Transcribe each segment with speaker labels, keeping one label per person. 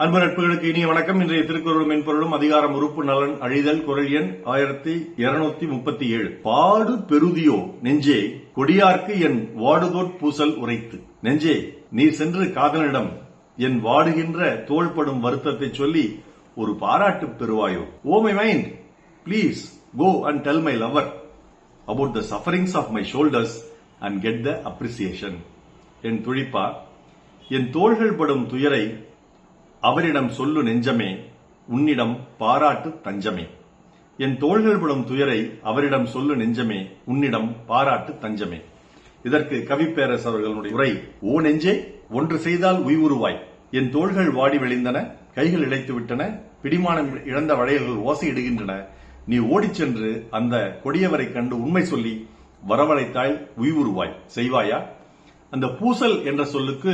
Speaker 1: அன்பு நட்புகளுக்கு இனிய வணக்கம். இன்றைய திருக்குறள் மென்பொருளும் அதிகாரம் உறுப்பு நலன் அழிதல் குறள் எண் 1237. பாடு பெருதியோ நெஞ்சே கொடியார்க்கு என் வாடுதோட் பூசல் உரைத்து. நெஞ்சே, நீ சென்று காதலனிடம் என் வாடுகின்ற தோள்படும் வருத்தத்தை சொல்லி ஒரு பாராட்டு பெறுவாயோ. Oh my mind, please go and tell my lover about the sufferings of my shoulders and get the appreciation. என் துழிப்பா, என் தோள்கள் படும் துயரை அவரிடம் சொல்லு நெஞ்சமே, உன்னிடம் பாராட்டு தஞ்சமே. என் தோள்கள் படும் துயரை அவரிடம் சொல்லு நெஞ்சமே, உன்னிடம் பாராட்டு தஞ்சமே. இதற்கு கவிப்பேரரசு அவர்களுடைய உரை: ஓ நெஞ்சே, ஒன்று செய்தால் உய்வுருவாய். என் தோள்கள் வாடி வெளிந்தன, கைகள் இழைத்து விட்டன, பிடிமானம் இழந்த வளையல்கள் ஓசையிடுகின்றன. நீ ஓடிச் சென்று அந்த கொடியவரை கண்டு உண்மை சொல்லி வரவழைத்தாய், உய்வுருவாய். செய்வாயா? அந்த பூசல் என்ற சொல்லுக்கு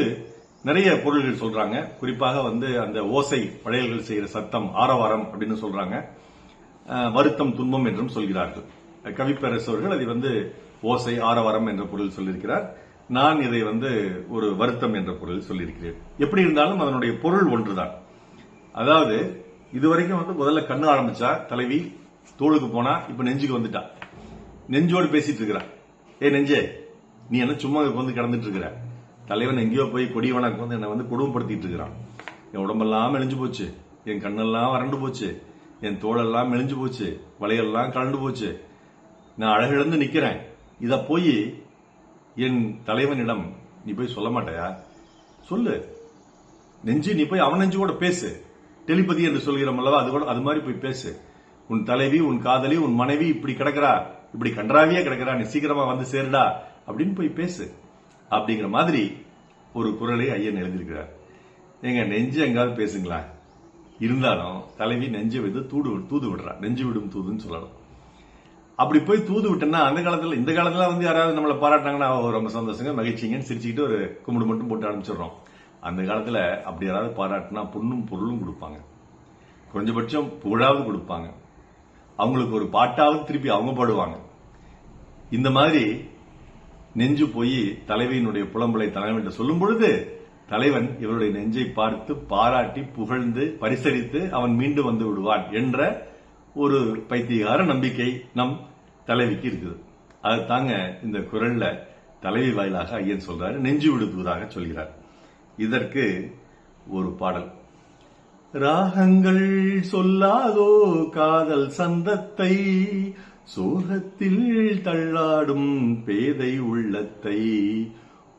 Speaker 1: நிறைய பொருள்கள் சொல்றாங்க. குறிப்பாக அந்த ஓசை, வளையல்கள் செய்கிற சத்தம், ஆரவாரம் அப்படின்னு சொல்றாங்க. வருத்தம், துன்பம் என்றும் சொல்கிறார்கள். கவிப்பேரரசு அவர்கள் அதை ஓசை, ஆரவாரம் என்ற பொருள் சொல்லியிருக்கிறார். நான் இதை ஒரு வருத்தம் என்ற பொருள் சொல்லியிருக்கிறேன். எப்படி இருந்தாலும் அதனுடைய பொருள் ஒன்றுதான். அதாவது இதுவரைக்கும் முதல்ல கண்ணு ஆரம்பிச்சா தலைவி, தோளுக்கு போனா, இப்ப நெஞ்சுக்கு வந்துட்டா. நெஞ்சோடு பேசிட்டு இருக்கிறா. ஏ நெஞ்சே, நீ என்ன சும்மா கிடந்துட்டு இருக்கிற? தலைவன் எங்கேயோ போய் கொடியவனாக்கு என்னை கொடுமைப்படுத்திட்டு இருக்கிறான். என் உடம்பெல்லாம் மெலிஞ்சு போச்சு, என் கண்ணெல்லாம் வறண்டு போச்சு, என் தோளெல்லாம் மெலிஞ்சு போச்சு, வளையெல்லாம் கலண்டு போச்சு, நான் அழகிழந்து நிக்கிறேன். இத போய் என் தலைவனிடம் நீ போய் சொல்ல மாட்டாயா? சொல்லு நெஞ்சு, நீ போய் அவன் நெஞ்சு கூட பேசு. டெலிபதி என்று சொல்கிறோம் அல்லவா, அது மாதிரி போய் பேசு. உன் தலைவி, உன் காதலி, உன் மனைவி இப்படி கிடக்கிறா, இப்படி கன்றாவியா கிடக்கிறா, நீ சீக்கிரமா சேருடா அப்படின்னு போய் பேசு. அப்படிங்கிற மாதிரி ஒரு குறளை ஐயன் எழுதியிருக்கிறார். எங்க நெஞ்சு எங்காவது பேசுங்களா? இருந்தாலும் தலைவி நெஞ்சு தூது விடுறா. நெஞ்சு விடும் தூதுன்னு சொல்லணும். அப்படி போய் தூது விட்டேன்னா அந்த காலத்துல, இந்த காலத்துல யாராவது நம்மளை பாராட்டினாங்கன்னா ரொம்ப சந்தோஷங்க, மகிழ்ச்சிங்கன்னு சிரிச்சுக்கிட்டு ஒரு கும்பிடு மட்டும் போட்டு ஆரம்பிச்சிடுறோம். அந்த காலத்துல அப்படி யாராவது பாராட்டினா பொண்ணும் பொருளும் கொடுப்பாங்க, குறைஞ்சபட்சம் புகழாவது கொடுப்பாங்க, அவங்களுக்கு ஒரு பாட்டாவது திருப்பி அவங்க பாடுவாங்க. இந்த மாதிரி நெஞ்சு போய் தலைவியினுடைய புலம்பலை தலைவன் சொல்லும் பொழுது தலைவன் இவருடைய நெஞ்சை பார்த்து பாராட்டி புகழ்ந்து பரிசளித்து அவன் மீண்டும் வந்து விடுவான் என்ற ஒரு பைத்தியகார நம்பிக்கை நம் தலைவிக்கு இருக்குது. அது தாங்க இந்த குறள்ல தலைவி வாயிலாக ஐயன் சொல்றாரு, நெஞ்சு விடுத்துவதாக சொல்கிறார். இதற்கு ஒரு பாடல்: ராகங்கள் சொல்லாதோ காதல் சந்தத்தை, சோகத்தில் தள்ளாடும் பேதை உள்ளத்தை,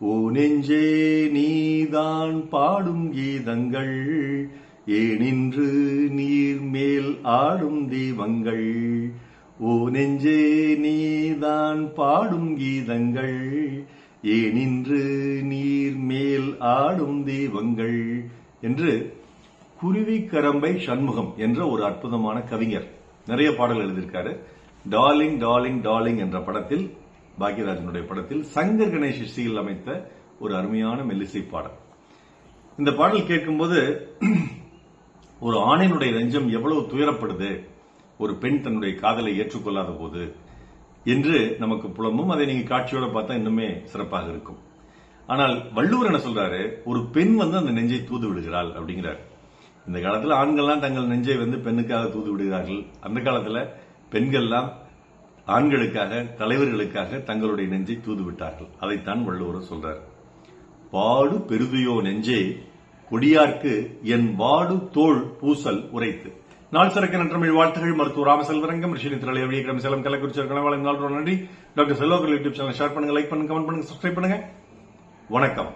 Speaker 1: ஓ நெஞ்சே நீதான் பாடும் கீதங்கள், ஏனின்று நீர் மேல் ஆடும் தீபங்கள், ஓ நெஞ்சே நீதான் பாடும் கீதங்கள், ஏனின்று நீர் மேல் ஆடும் தீபங்கள் என்று குருவிக்கரம்பை சண்முகம் என்ற ஒரு அற்புதமான கவிஞர் நிறைய பாடல் எழுதியிருக்காரு. டார்லிங் டார்லிங் டார்லிங் என்ற படத்தில், பாக்யராஜனுடைய படத்தில் சங்கர் கணேஷ் இசையில் அமைத்த ஒரு அருமையான மெல்லிசை பாடல். இந்த பாடல் கேட்கும்போது ஒரு ஆணினுடைய நெஞ்சம் எவ்வளவு துயரப்படுது ஒரு பெண் தன்னுடைய காதலை ஏற்றுக்கொள்ளாத போது என்று நமக்கு புலம்பும். அதை நீங்க காட்சியோட பார்த்தா இன்னுமே சிறப்பாக இருக்கும். ஆனால் வள்ளுவர் என்ன சொல்றாரு, ஒரு பெண் அந்த நெஞ்சை தூது விடுகிறாள் அப்படிங்கிறார். இந்த காலத்துல ஆண்கள்லாம் தங்கள் நெஞ்சை பெண்ணுக்காக தூது விடுகிறார்கள். அந்த காலத்துல பெண்கள்லாம் ஆண்களுக்காக, தலைவர்களுக்காக தங்களுடைய நெஞ்சை தூது விட்டார்கள். அதைத்தான் வள்ளுவர் சொல்றார். பாடு பெருதியோ நெஞ்சே கொடியார்க்கு என் வாடு தோள் பூசல் உரைத்து. நாள் சிறக்க நன்றமிழ் வாழ்த்துகள். மருத்துவர் ராமசெல்வரங்கம், ரிஷினி திரளிய சேலம் கள்ளக்குறிச்சி கணவாளன். நன்றி. டாக்டர் செல்வர்கள் யூடியூப் சேனல் ஷேர் பண்ணுங்க, லைக் பண்ணுங்க, கமெண்ட் பண்ணுங்க, சப்ஸ்கிரைப் பண்ணுங்க. வணக்கம்.